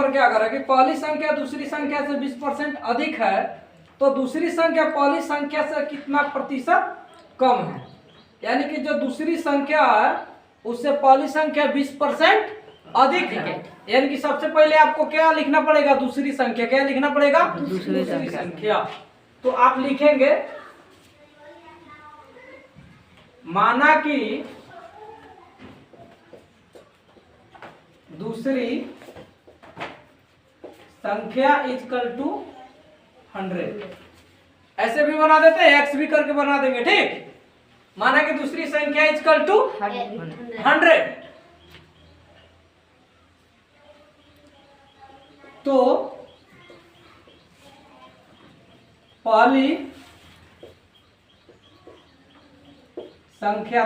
पर क्या करें कि पहली संख्या दूसरी संख्या से 20% अधिक है, तो दूसरी संख्या पहली संख्या से कितना प्रतिशत कम है। यानी कि जो दूसरी संख्या है उससे पहली संख्या 20% अधिक है। यानी कि सबसे पहले आपको क्या लिखना पड़ेगा, दूसरी संख्या। क्या लिखना पड़ेगा, दूसरी संख्या। तो आप लिखेंगे माना कि दूसरी संख्या इक्वल टू 100। ऐसे भी बना देते हैं, एक्स भी करके बना देंगे, ठीक। माना कि दूसरी संख्या इक्वल टू 100, तो पहली संख्या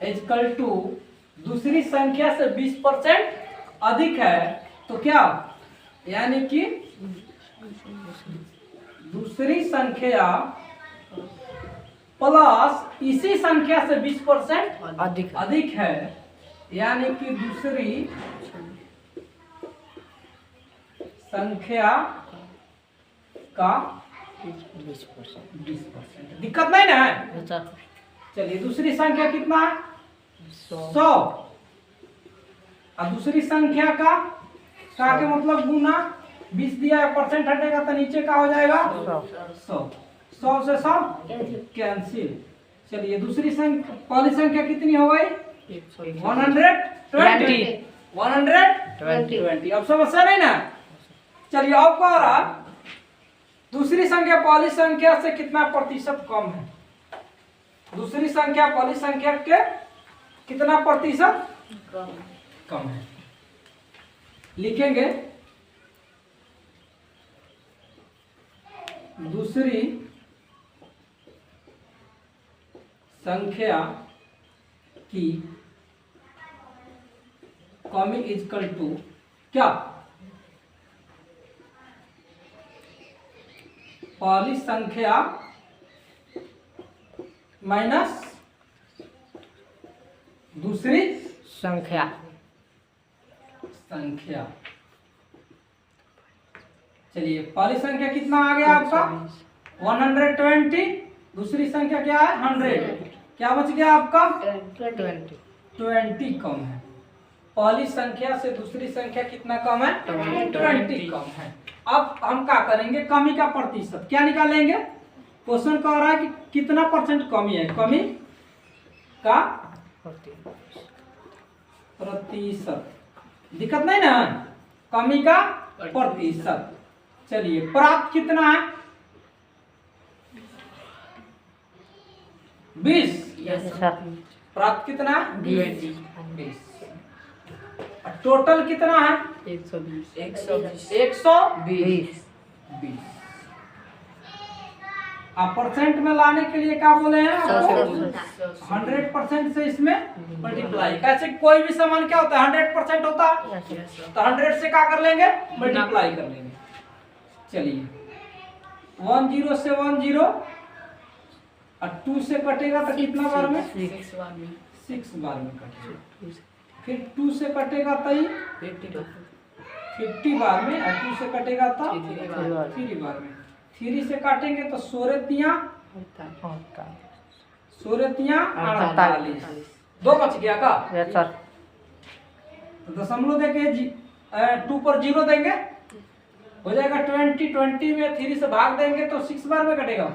इक्वल टू दूसरी संख्या से 20% अधिक है, तो क्या, यानी कि दूसरी संख्या प्लस इसी संख्या से 20% अधिक है, यानी कि दूसरी संख्या का 20%। दिक्कत नहीं ना है। चलिए दूसरी संख्या कितना है, 100। और दूसरी संख्या का के मतलब गुना 20 दिया है, परसेंट हटेगा तो नीचे का हो जाएगा 100। 100 से 100 कैंसिल। चलिए दूसरी संख्या, पहली संख्या कितनी हो गई, 120। अब समस्या नहीं ना। चलिए अब कह रहा दूसरी संख्या पहली संख्या से कितना प्रतिशत कम है। दूसरी संख्या पहली संख्या के कितना प्रतिशत कम है। लिखेंगे दूसरी संख्या की कमी इक्वल टू क्या, पहली संख्या माइनस दूसरी संख्या। चलिए पहली संख्या कितना आ गया आपका 120, दूसरी संख्या क्या है 100, क्या बच गया आपका 20 कम है। पहली संख्या से दूसरी संख्या कितना कम है, 20 कम है। अब हम क्या करेंगे, कमी का प्रतिशत क्या निकालेंगे। क्वेश्चन कह रहा है कि कितना परसेंट कमी है, कमी का प्रतिशत। दिक्कत नहीं ना, कमी का प्रतिशत। चलिए प्राप्त कितना है 20। प्राप्त कितना है 20। टोटल कितना है 120। आप परसेंट में लाने के लिए क्या बोले हैं आपको, 100% से इसमें मल्टीप्लाई। कैसे कोई भी सामान क्या होता है 100% होता है, तो 100 से क्या कर लेंगे, मल्टीप्लाई कर लेंगे। चलिए 10 से 10 और 2 से कटेगा तो कितना बार में, 6 बार में कटेगा। फिर 2 से कटेगा तो 50 बार में, और 2 से कटेगा तो 3 बार में। 3 से काटेंगे तो 16 तिया 48। 2 बच गया का, तो दशमलव देके 2 पर 0 देंगे, हो जाएगा 20 में 3 से भाग देंगे तो 6 बार में कटेगा।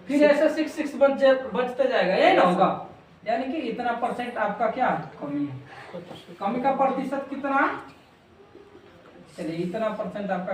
फिर ऐसे 6 बचते जाएगा, यही ना होगा। यानी कि इतना परसेंट आपका क्या कमी है। कमी का प्रतिशत कितना, चलिए इतना परसेंट आपका